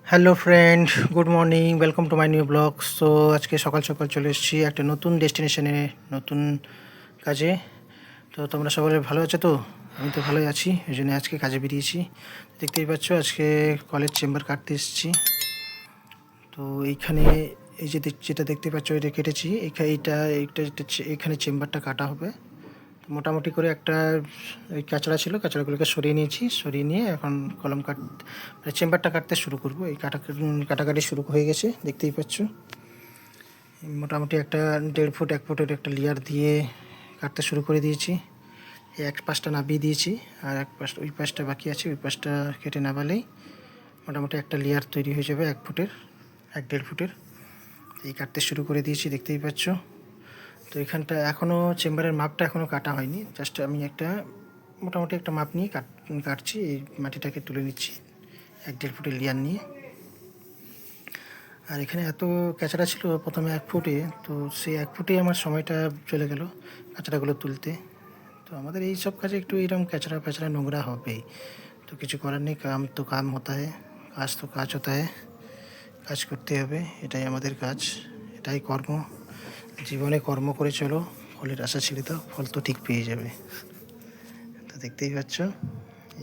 Hello friend, good morning, welcome to my new blog. So আজকে সকাল সকাল চলে এসেছি একটা নতুন ডেস্টিনেশনে, নতুন কাজে। তো তোমরা সকলে ভালো আছো তো? আমি তো ভালোই আছি, এই জন্য আজকে কাজে বেরিয়েছি। দেখতেই পাচ্ছ আজকে কলেজ চেম্বার কাটতে এসেছি। তো এইখানে এই যে যেটা দেখতে পাচ্ছ এটা কেটেছি, এখানে চেম্বারটা কাটা হবে। তো মোটামুটি করে একটা ওই কাঁচড়া ছিল, কাঁচড়াগুলোকে সরিয়ে নিয়েছি, সরিয়ে নিয়ে এখন কলম কাট মানে চেম্বারটা কাটতে শুরু করব। এই কাটাকাটি শুরু হয়ে গেছে, দেখতেই পাচ্ছ। মোটামুটি একটা 1.5 ফুট 1 ফুটের একটা লেয়ার দিয়ে কাটতে শুরু করে দিয়েছি। এই এক পাশটা নাবিয়ে দিয়েছি, আর ওই পাশটা বাকি আছে, ওই পাশটা কেটে নাবালেই মোটামুটি একটা লেয়ার তৈরি হয়ে যাবে 1 ফুটের 1.5 ফুটের। এই কাটতে শুরু করে দিয়েছি, দেখতেই পাচ্ছ। তো এখানটা এখনও চেম্বারের মাপটা এখনও কাটা হয়নি, জাস্ট আমি মোটামুটি একটা মাপ নিয়ে কাটছি। এই মাটিটাকে তুলে নিচ্ছি 1.5 ফুটের লেয়ার নিয়ে। আর এখানে এত ক্যাচড়া ছিল প্রথমে 1 ফুটে, তো সেই 1 ফুটেই আমার সময়টা চলে গেল কাঁচড়াগুলো তুলতে। তো আমাদের এই সব কাজে একটু এরকম ক্যাচড়া ফ্যাচড়া নোংরা হবেই, তো কিছু করার নেই। কাম তো কাম হতা হয়, কাজ তো কাজ হতা হয়, কাজ করতে হবে, এটাই আমাদের কাজ, এটাই কর্ম। জীবনে কর্ম করে চলো, ফলের আশা ছেড়ে দাও, ফল তো ঠিক পেয়ে যাবে। তো দেখতেই পাচ্ছ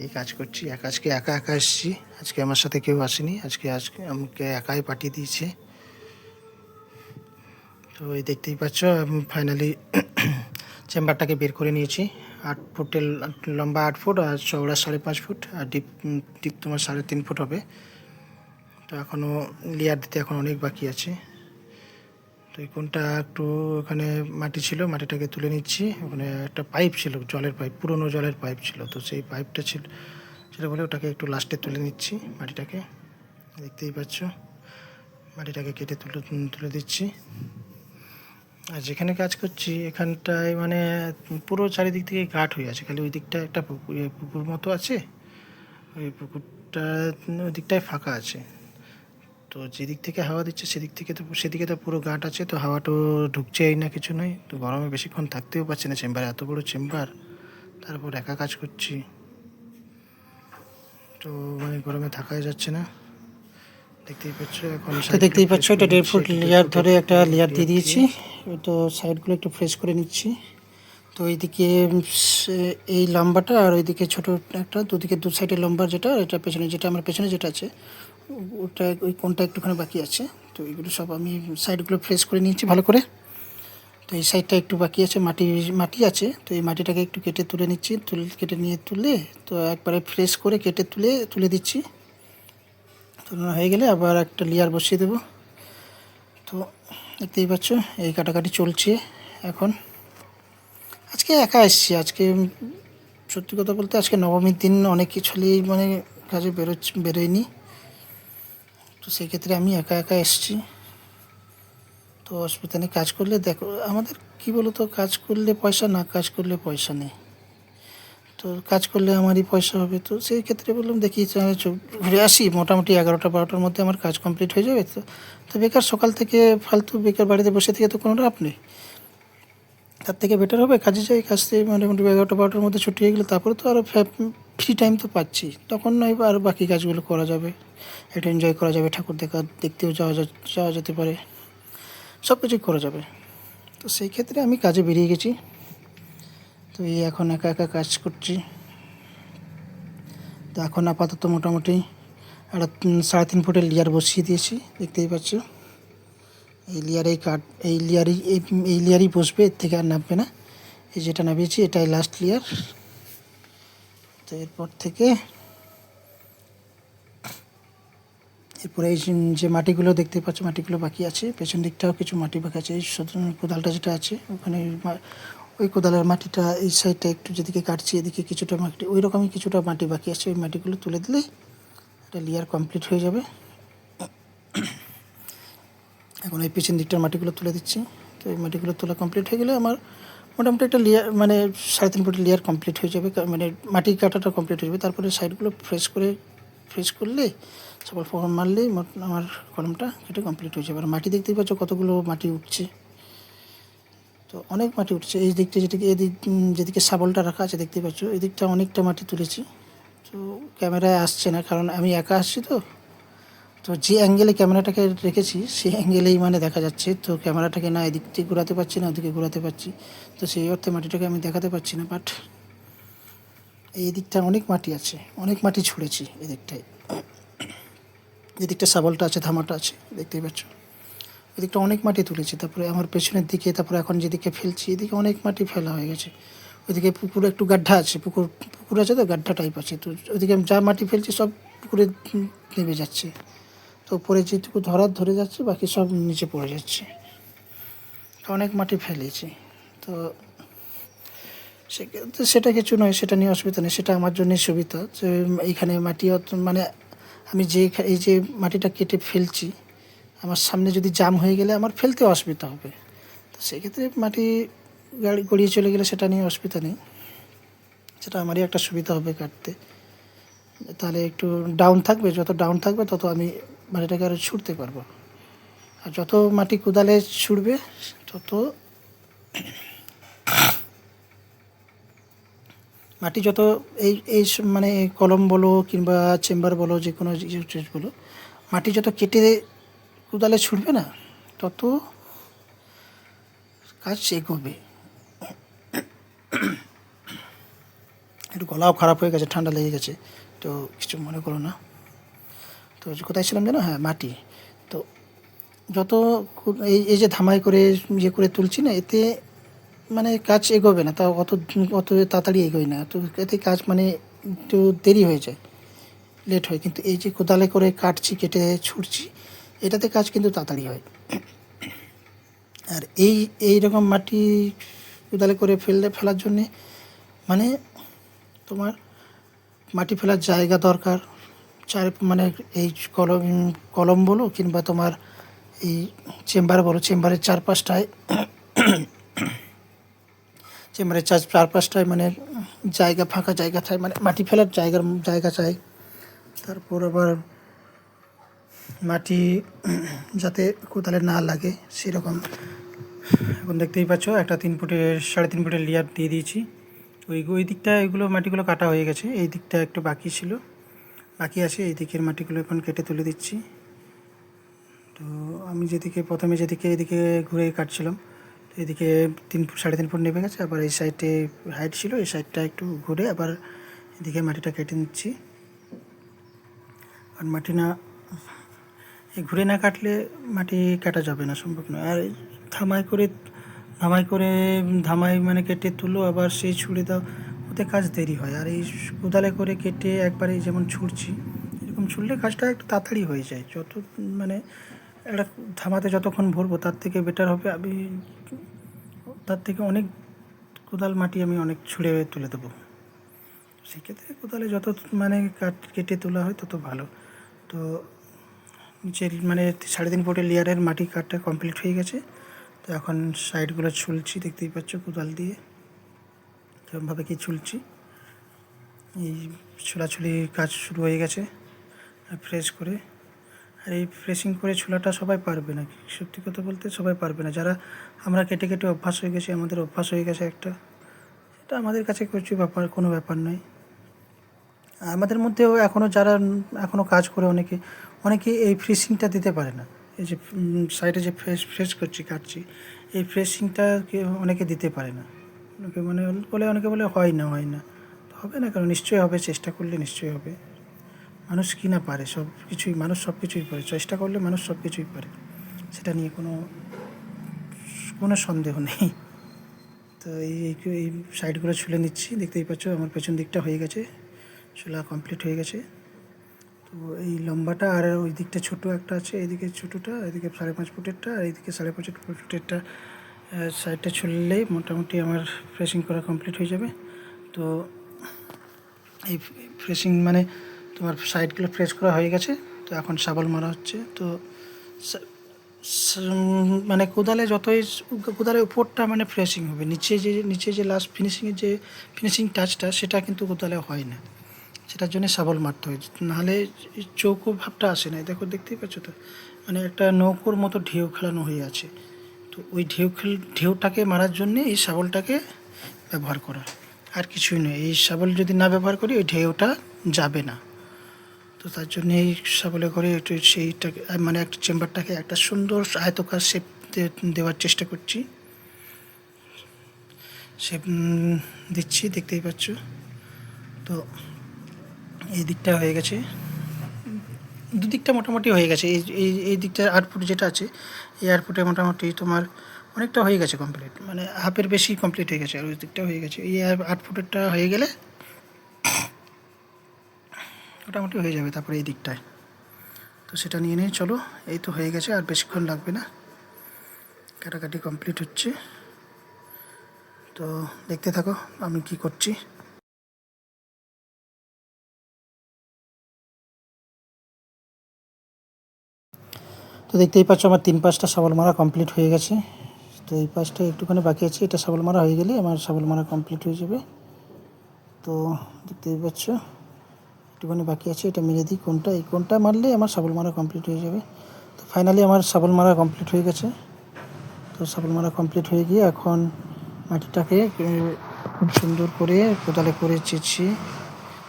এই কাজ করছি, আজকে একা একা এসেছি, আজকে আমার সাথে কেউ আসেনি, আজকে আমাকে একাই পাঠিয়ে দিয়েছে। তো এই দেখতেই পাচ্ছ আমি ফাইনালি চেম্বারটাকে বের করে নিয়েছি। 8 ফুটের লম্বা 8 ফুট, আর চওড়া 5.5 ফুট, আর ডিপ তোমার 3.5 ফুট হবে। তো এখনও লেয়ার দিতে এখন অনেক বাকি আছে। তো এই কোনটা একটু ওখানে মাটি ছিল, মাটিটাকে তুলে নিচ্ছি। ওখানে একটা পাইপ ছিল, জলের পাইপ, পুরনো জলের পাইপ ছিল, তো সেই পাইপটা ছিল সেটা বলে ওটাকে একটু লাস্টে তুলে নিচ্ছি মাটিটাকে। দেখতেই পাচ্ছ মাটিটাকে কেটে তুলে দিচ্ছি। আর যেখানে কাজ করছি এখানটায় মানে পুরো চারিদিক থেকে কাঠ হয়ে আছে, খালি ওই দিকটা একটা পুকুর মতো আছে, ওই পুকুরটা ওই দিকটায় ফাঁকা আছে। তো যেদিক থেকে হাওয়া দিচ্ছে সেদিকে তো পুরো গাঁট আছে, তো হাওয়াটাও ঢুকছেই না, কিছু নয়। তো গরমে বেশিক্ষণ থাকতেও পারছি না চেম্বারে, এত বড় চেম্বার, তারপর একা কাজ করছি, তো মানে গরমে থাকাই যাচ্ছে না। দেখতেই পাচ্ছ এখন তো দেখতেই পাচ্ছ এটা 1.5 ফুট লেয়ার ধরে একটা লেয়ার দিয়ে দিয়েছি। তো সাইডগুলো একটু ফ্রেশ করে নিচ্ছি। তো এইদিকে এই লম্বাটা, আর ওইদিকে ছোট একটা, দুদিকে দু সাইডে লম্বা যেটা, এটা পেছনে যেটা, আমার পেছনে যেটা আছে ওটা, ওই কোনটা একটুখানি বাকি আছে। তো এগুলো সব আমি সাইডগুলো ফ্রেশ করে নিয়েছি ভালো করে। তো এই সাইডটা একটু বাকি আছে, মাটি আছে, তো এই মাটিটাকে একটু কেটে তুলে নিচ্ছি, কেটে নিয়ে তুলে তো একবারে ফ্রেশ করে কেটে তুলে দিচ্ছি। তুলানো হয়ে গেলে আবার একটা লেয়ার বসিয়ে দেবো। তো দেখতেই পাচ্ছ এই কাটাকাটি চলছে এখন। আজকে একা এসেছি, আজকে সত্যি কথা বলতে আজকে নবমীর দিন, অনেক কিছু মানে কাজে বেরোয়নি, তো সেই ক্ষেত্রে আমি একা একা এসেছি। তো অসুবিধা নেই, কাজ করলে দেখো আমাদের কী বলো তো, কাজ করলে পয়সা, না কাজ করলে পয়সা নেই। তো কাজ করলে আমারই পয়সা হবে, তো সেই ক্ষেত্রে বললাম দেখি ঘুরে আসি। মোটামুটি 11টা 12টার মধ্যে আমার কাজ কমপ্লিট হয়ে যাবে। তো বেকার সকাল থেকে ফালতু বেকার বাড়িতে বসে থেকে তো কোনো লাভ নেই, তার থেকে বেটার হবে কাজে যাই। কাজ থেকে মোটামুটি 11টা 12টার মধ্যে ছুটি হয়ে গেলে তারপরে তো আরও ফ্রি টাইম তো পাচ্ছি, তখন নয় আর বাকি কাজগুলো করা যাবে, একটু এনজয় করা যাবে, ঠাকুর দেখতেও যাওয়া যেতে পারে, সব কিছুই করা যাবে। তো সেই ক্ষেত্রে আমি কাজে বেরিয়ে গেছি। তো এই এখন একা একা কাজ করছি। তো এখন আপাতত মোটামুটি একটা 3.5 ফুটের লেয়ার বসিয়ে দিয়েছি, দেখতেই পাচ্ছ। এই লেয়ারই বসবে, এর থেকে আর নামবে না। এই যেটা নামিয়েছি এটাই লাস্ট লেয়ার। তো এরপরে এই যে মাটিগুলো দেখতে পাচ্ছ, মাটিগুলো বাকি আছে, পেছন দিকটাও কিছু মাটি বাকি আছে। এই কোদালটা যেটা আছে ওখানে, ওই কোদালের মাটিটা এই সাইডটা একটু যেদিকে কাটছি এদিকে কিছুটা মাটি, ওই রকমই কিছুটা মাটি বাকি আছে, ওই মাটিগুলো তুলে দিলেই একটা লেয়ার কমপ্লিট হয়ে যাবে। এখন এই পিছন দিকটার মাটিগুলো তুলে দিচ্ছি। তো এই মাটিগুলো তোলা কমপ্লিট হয়ে গেলে আমার মোটামুটি একটা লেয়ার মানে 3.5 ফুটের লেয়ার কমপ্লিট হয়ে যাবে, মানে মাটি কাটাটা কমপ্লিট হয়ে যাবে। তারপরে সাইডগুলো ফ্রেশ করলে সবার ফোড়ন মারলেই আমার কলমটা কেটে কমপ্লিট হয়ে যাবে। আর মাটি দেখতেই পাচ্ছ কতগুলো মাটি উঠছে, তো অনেক মাটি উঠছে। এই দিকটা যেদিকে শাবলটা রাখা আছে দেখতেই পাচ্ছ, এই দিকটা অনেকটা মাটি তুলেছি। তো ক্যামেরায় আসছে না কারণ আমি একা আসছি, তো তো যে অ্যাঙ্গেলে ক্যামেরাটাকে রেখেছি সেই অ্যাঙ্গেলেই মানে দেখা যাচ্ছে, তো ক্যামেরাটাকে না এদিক থেকে ঘোরাতে পারছি না ওদিকে ঘোরাতে পারছি, তো সেই অর্থে মাটিটাকে আমি দেখাতে পারছি না। বাট এই দিকটা অনেক মাটি আছে, অনেক মাটি ছুঁড়েছি এদিকটায়, এদিকটা শাবলটা আছে, ধামাটা আছে, দেখতেই পাচ্ছ। এদিকটা অনেক মাটি তুলেছি, তারপরে আমার পেছনের দিকে, তারপরে এখন যেদিকে ফেলছি এদিকে অনেক মাটি ফেলা হয়ে গেছে। ওইদিকে পুকুরে একটু গাড্ডা আছে, পুকুর আছে, তো গাড্ডা টাইপ আছে, তো ওইদিকে যা মাটি ফেলছি সব পুকুরে নেমে যাচ্ছে, তো উপরে যেটুকু ধরে যাচ্ছে বাকি সব নিচে পড়ে যাচ্ছে। অনেক মাটি ফেলেছি, তো সেটা কিছু নয়, সেটা নিয়ে অসুবিধা নেই, সেটা আমার জন্যই সুবিধা যে এইখানে মাটি মানে আমি এই যে মাটিটা কেটে ফেলছি, আমার সামনে যদি জাম হয়ে গেলে আমার ফেলতে অসুবিধা হবে, তো সেক্ষেত্রে মাটি গাড়ি গড়িয়ে চলে গেলে সেটা নিয়ে অসুবিধা নেই, সেটা আমারই একটা সুবিধা হবে কাটতে। তাহলে একটু ডাউন থাকবে, যত ডাউন থাকবে তত আমি মাটিটাকে আরও ছুঁড়তে পারবো, আর যত মাটি কোদালে ছুঁড়বে তত মাটি যত এই মানে কলম বলো কিংবা চেম্বার বলো, যে কোনো জিনিস বলো, মাটি যত কেটে কোদালে ছুঁড়বে না তত কাজ এগোবে। একটু গলাও খারাপ হয়ে গেছে, ঠান্ডা লেগে গেছে, তো কিছু মনে করো না। তো কোথায় ছিলাম জানো, হ্যাঁ মাটি। তো যত এই যে ধামাই করে ইয়ে করে তুলছি না, এতে মানে কাজ এগোবে না, তাও অত তাড়াতাড়ি এগোয় না, তো এতে কাজ মানে একটু দেরি হয়ে যায়, লেট হয়। কিন্তু এই যে কোদালে করে কাটছি, কেটে ছুটছি, এটাতে কাজ কিন্তু তাড়াতাড়ি হয়। আর এই রকম মাটি কোদালে করে ফেলার জন্যে মানে তোমার মাটি ফেলার জায়গা দরকার, মানে এই কলম বলো কিংবা তোমার এই চেম্বার বলো, চেম্বারের চারপাশটায় মানে জায়গা, ফাঁকা জায়গা চাই, মানে মাটি ফেলার জায়গা চাই। তারপর আবার মাটি যাতে কোদালে না লাগে সেরকম। এখন দেখতেই পাচ্ছ একটা 3.5 ফুটের লেয়ার দিয়ে দিয়েছি। ওই দিকটা এগুলো মাটিগুলো কাটা হয়ে গেছে, এই দিকটা একটু বাকি ছিল, বাকি আছে, এই দিকের মাটিগুলো এখন কেটে তুলে দিচ্ছি। তো আমি প্রথমে এদিকে ঘুরে কাটছিলাম, তো এদিকে 3.5 ফুট নেমে গেছে, আবার এই সাইডে হাইট ছিল, এই সাইডটা একটু ঘুরে আবার এদিকে মাটিটা কেটে নিচ্ছি। আর মাটি না ঘুরে না কাটলে মাটি কাটা যাবে না, সম্ভব নয়। আর ধামাই মানে কেটে তুলো আবার সেই ছুঁড়ে দাও, ওতে কাজ দেরি হয়। আর এই কোদালে করে কেটে একবারে যেমন ছুঁড়ছি, এরকম ছুঁড়লে কাজটা একটু তাড়াতাড়ি হয়ে যায়। যত মানে একটা ধামাতে যতক্ষণ ভরবো তার থেকে বেটার হবে, আমি তার থেকে অনেক কোদাল মাটি আমি অনেক ছুঁড়ে তুলে দেবো। সেক্ষেত্রে কোদালে যত মানে কেটে তোলা হয় তত ভালো। তো নিচের মানে 3.5 ফুটের লেয়ারের মাটি কাটটা কমপ্লিট হয়ে গেছে, তো এখন সাইডগুলো ছুলছি, দেখতেই পাচ্ছ কোদাল দিয়ে কেরমভাবে কি ছুলছি। এই ছোলাছুলি কাজ শুরু হয়ে গেছে ফ্রেশ করে। আর এই ফ্রেশিং করে ছোলাটা সবাই পারবে না, সত্যি কথা বলতে সবাই পারবে না। যারা আমরা কেটে কেটে অভ্যাস হয়ে গেছে, আমাদের অভ্যাস হয়ে গেছে একটা, এটা আমাদের কাছে কোনো ব্যাপার নয়। আমাদের মধ্যেও এখনও কাজ করে অনেকে এই ফ্রেশিংটা দিতে পারে না। এই যে সাইডে যে ফ্রেশ কাটছি, এই ফ্রেশিংটা অনেকে দিতে পারে না। অনেকে বলে হয় না, হবে না, কারণ নিশ্চয়ই হবে, চেষ্টা করলে নিশ্চয়ই হবে। মানুষ কি না পারে, মানুষ সব কিছুই পারে, চেষ্টা করলে মানুষ সব কিছুই পারে, সেটা নিয়ে কোনো সন্দেহ নেই। তো এই সাইডগুলো ছুলে নিচ্ছি, দেখতেই পাচ্ছ আমার পেছন দিকটা হয়ে গেছে, ছোলা কমপ্লিট হয়ে গেছে। তো এই লম্বাটা আর ওই দিকটা ছোটো একটা আছে, এইদিকে ছোটোটা, এদিকে 5.5 ফুটেরটা, আর এইদিকে 5.5 ফুটেরটা সাইডটা ছুললেই মোটামুটি আমার ফ্রেশিং করা কমপ্লিট হয়ে যাবে। তো এই ফ্রেশিং মানে তোমার সাইডগুলো ফ্রেশ করা হয়ে গেছে, তো এখন শাবল মারা হচ্ছে। তো মানে কোদালের উপরটা মানে ফ্রেশিং হবে, নিচে যে লাস্ট ফিনিশিং টাচটা সেটা কিন্তু কোদালে হয় না, সেটার জন্য শাবল মারতে হয়, নাহলে চৌকো ভাবটা আসে না। দেখতেই পাচ্ছ তো, মানে একটা নৌকোর মতো ঢেউ খেলানো হয়ে আছে, তো ওই ঢেউটাকে মারার জন্যে এই শাবলটাকে ব্যবহার করা, আর কিছুই নয়। এই শাবল যদি না ব্যবহার করি ওই ঢেউটা যাবে না। তো তার জন্যেই সাবলে করে একটু সেইটাকে মানে একটা চেম্বারটাকে একটা সুন্দর আয়তকার শেপ দেওয়ার চেষ্টা করছি। শেপ দিচ্ছি, দেখতেই পাচ্ছ। তো এই দিকটা হয়ে গেছে, দুদিকটা মোটামুটি হয়ে গেছে। এই দিকটা 8 ফুট যেটা আছে, এই 8 ফুটে মোটামুটি তোমার অনেকটা হয়ে গেছে কমপ্লিট, মানে হাফের বেশি কমপ্লিট হয়ে গেছে। আর ওই দিকটা হয়ে গেছে, এই 8 ফুটেরটা হয়ে গেলে মোটামুটি হয়ে যাবে। তারপরে এই দিকটায় তো সেটা নিয়ে নিয়ে চলো। এই তো হয়ে গেছে, আর বেশিক্ষণ লাগবে না, কাটাকাটি কমপ্লিট হচ্ছে। তো দেখতে থাকো আমি কি করছি। তো দেখতেই পাচ্ছ আমার 3 পাশটা শাবল মারা কমপ্লিট হয়ে গেছে। তো এই পাশটা একটুখানি বাকি আছে, এটা শাবল মারা হয়ে গেলে আমার শাবল মারা কমপ্লিট হয়ে যাবে। তো দেখতেই পাচ্ছ একটুখানি বাকি আছে, এটা মেরে দিই। কোনটা, এই কোনটা মারলে আমার শাবল মারা কমপ্লিট হয়ে যাবে। তো ফাইনালি আমার শাবল মারা কমপ্লিট হয়ে গেছে। তো শাবল মারা কমপ্লিট হয়ে গিয়ে এখন মাটিটাকে খুব সুন্দর করে কোদালে করে চেঁচিয়ে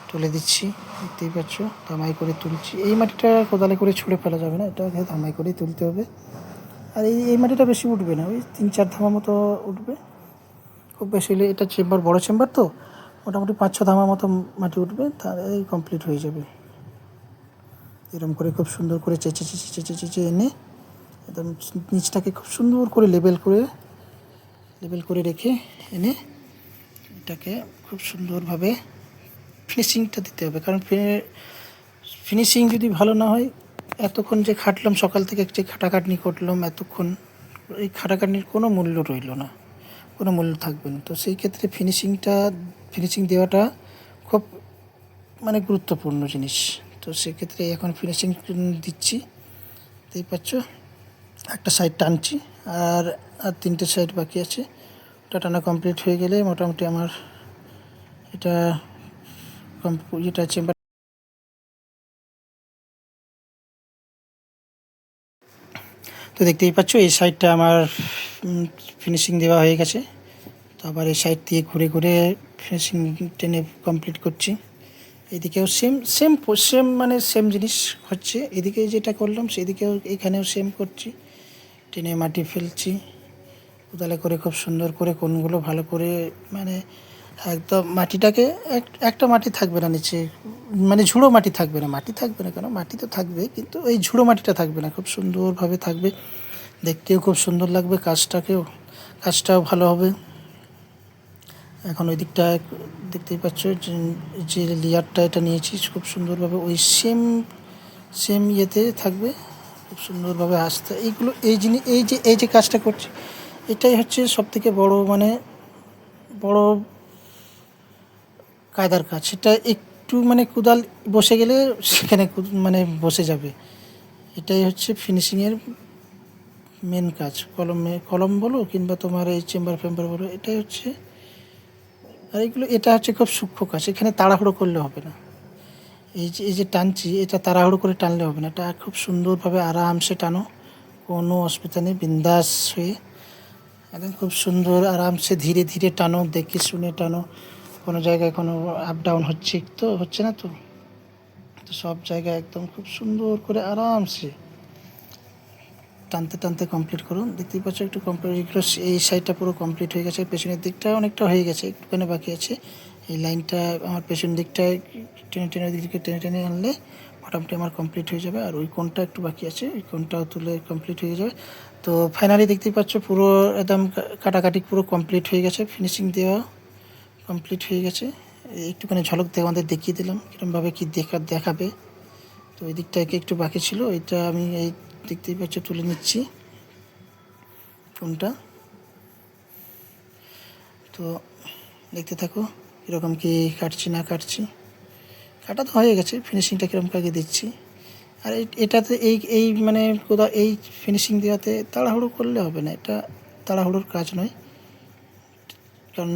তুলে দিচ্ছি, দেখতেই পাচ্ছ। ধামাই করে তুলছি। এই মাটিটা কোদালে করে ছুঁড়ে ফেলা যাবে না, এটাকে ধামাই করেই তুলতে হবে। আর এই মাটিটা বেশি উঠবে না, ওই 3-4 ধামা মতো উঠবে, খুব বেশি হলে। এটা চেম্বার, বড় চেম্বার, তো মোটামুটি 5-6 ধামা মতো মাটি উঠবে, তাহলে কমপ্লিট হয়ে যাবে। এরকম করে খুব সুন্দর করে চেঁচে চেঁচে চেঁচে চেঁচে এনে একদম নিচটাকে খুব সুন্দর করে লেবেল করে রেখে এনে এটাকে খুব সুন্দরভাবে ফিনিশিংটা দিতে হবে। কারণ ফিনিশিং যদি ভালো না হয়, এতক্ষণ যে খাটলাম, সকাল থেকে যে খাটাখাটনি করলাম এতক্ষণ, এই খাটাখাটনির কোনো মূল্য রইল না, কোনো মূল্য থাকবে না। তো সেই ক্ষেত্রে ফিনিশিং দেওয়াটা খুব মানে গুরুত্বপূর্ণ জিনিস। তো সেক্ষেত্রে এখন ফিনিশিং দিচ্ছি, দেখতেই পাচ্ছ। একটা সাইড টানছি, আর 3টে সাইড বাকি আছে। ওটা টানা কমপ্লিট হয়ে গেলে মোটামুটি আমার এটা চেম্বার। তো দেখতেই পাচ্ছ এই সাইডটা আমার ফিনিশিং দেওয়া হয়ে গেছে। তো আবার এই সাইড দিয়ে ঘুরে ঘুরে ফিনিশিং টেনে কমপ্লিট করছি। এদিকেও সেম মানে সেম জিনিস হচ্ছে। এদিকে যেটা করলাম সেদিকেও এখানেও সেম করছি, টেনে মাটি ফেলছি কোদালে করে খুব সুন্দর করে, কোনগুলো ভালো করে মানে একদম মাটিটাকে একটা মাটি থাকবে না নিচে, মানে ঝুড়ো মাটি থাকবে না। মাটি থাকবে না কেন, মাটি তো থাকবে, কিন্তু এই ঝুড়ো মাটিটা থাকবে না, খুব সুন্দরভাবে থাকবে, দেখতেও খুব সুন্দর লাগবে, কাজটাও ভালো হবে। এখন ওই দিকটা দেখতেই পাচ্ছ যে লেয়ারটা এটা নিয়েছি, খুব সুন্দরভাবে ওই সেম ইয়েতে থাকবে, খুব সুন্দরভাবে আসতে। এইগুলো এই যে কাজটা করছি, এটাই হচ্ছে সবথেকে বড় কায়দার কাজ। সেটা একটু মানে কোদাল বসে গেলে সেখানে মানে বসে যাবে। এটাই হচ্ছে ফিনিশিংয়ের মেন কাজ। কলম বলো কিংবা তোমার এই চেম্বার বলো, এটাই হচ্ছে। আর এটা হচ্ছে খুব সূক্ষ্ম কাজ, এখানে তাড়াহুড়ো করলে হবে না। এই যে টানছি, এটা তাড়াহুড়ো করে টানলে হবে না, এটা খুব সুন্দরভাবে আরামসে টানো, কোনো অসুবিধা নেই, বিন্দাস হয়ে একদম খুব সুন্দর আরামসে ধীরে ধীরে টানো, দেখে শুনে টানো। কোনো জায়গায় কোনো আপ ডাউন হচ্ছে না। তো সব জায়গায় একদম খুব সুন্দর করে আরামসে টানতে টানতে কমপ্লিট করুন। দেখতেই পাচ্ছ একটু কমপ্লিট, এই সাইডটা পুরো কমপ্লিট হয়ে গেছে, পেছনের দিকটা অনেকটা হয়ে গেছে, একটুখানি বাকি আছে। এই লাইনটা আমার পেছন দিকটায় টেনে আনলে মোটামুটি আমার কমপ্লিট হয়ে যাবে। আর ওই কোণটা একটু বাকি আছে, ওই কোণটাও তুলে কমপ্লিট হয়ে যাবে। তো ফাইনালি দেখতেই পাচ্ছ পুরো একদম কাটাকাটি পুরো কমপ্লিট হয়ে গেছে, ফিনিশিং দেওয়া কমপ্লিট হয়ে গেছে। একটুখানি ঝলক আমাদের দেখিয়ে দিলাম কীরকমভাবে কী দেখাবে। তো ওই দিকটা একটু বাকি ছিল, ওইটা আমি এই দেখতেই পাচ্ছ তুলে নিচ্ছি কোনটা। তো দেখতে থাকো কীরকম কী কাটছি না কাটছি, কাটা তো হয়ে গেছে, ফিনিশিংটা কীরকম কাকে দিচ্ছি। আর এটাতে এই মানে কোথাও এই ফিনিশিং দেওয়াতে তাড়াহুড়ো করলে হবে না, এটা তাড়াহুড়োর কাজ নয়। কারণ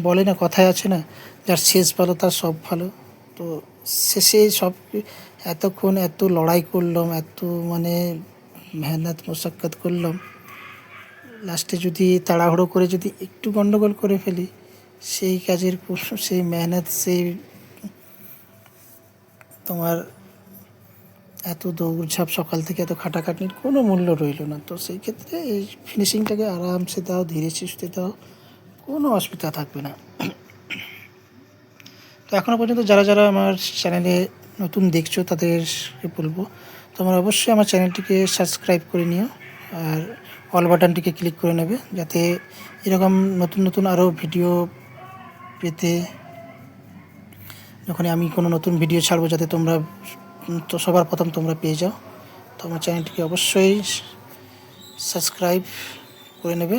বলে না, কথায় আছে না, যার শেষ ভালো তার সব ভালো। তো শেষে সব এতক্ষণ এত লড়াই করলাম, এত মানে মেহনত মশাক্কত করলাম, লাস্টে যদি তাড়াহুড়ো করে যদি একটু গন্ডগোল করে ফেলি, সেই কাজের সেই মেহনত, সেই তোমার এত দৌড়ঝাঁপ সকাল থেকে এত খাটাখাটনির কোনো মূল্য রইল না। তো সেই ক্ষেত্রে এই ফিনিশিংটাকে আরামসে দাও, ধীরে সুস্থে দাও, কোনো অসুবিধা থাকবে না। তো এখনও পর্যন্ত যারা যারা আমার চ্যানেলে নতুন দেখছো তাদেরকে বলবো তোমরা অবশ্যই আমার চ্যানেলটিকে সাবস্ক্রাইব করে নিও আর অল বাটনটিকে ক্লিক করে নেবে, যাতে এরকম নতুন নতুন আরও ভিডিও পেতে যখন আমি কোনো নতুন ভিডিও ছাড়বো যাতে তোমরা তো সবার প্রথম তোমরা পেয়ে যাও। তো আমার চ্যানেলটিকে অবশ্যই সাবস্ক্রাইব করে নেবে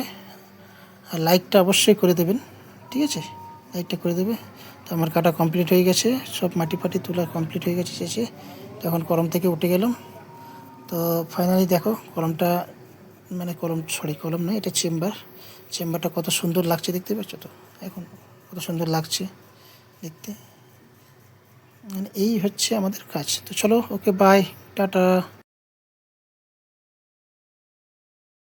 আর লাইকটা অবশ্যই করে দেবেন, ঠিক আছে? লাইকটা করে দেবে। তো আমার কাটা কমপ্লিট হয়ে গেছে, সব মাটি ফাটি তোলা কমপ্লিট হয়ে গেছে শেষে। তো এখন কলম থেকে উঠে গেলাম। তো ফাইনালি দেখো কলমটা, মানে কলম নয়, এটা চেম্বারটা কত সুন্দর লাগছে দেখতে পাচ্ছ তো? এখন কত সুন্দর লাগছে দেখতে। মানে এই হচ্ছে আমাদের কাজ। তো চলো, ওকে, বাই, টাটা।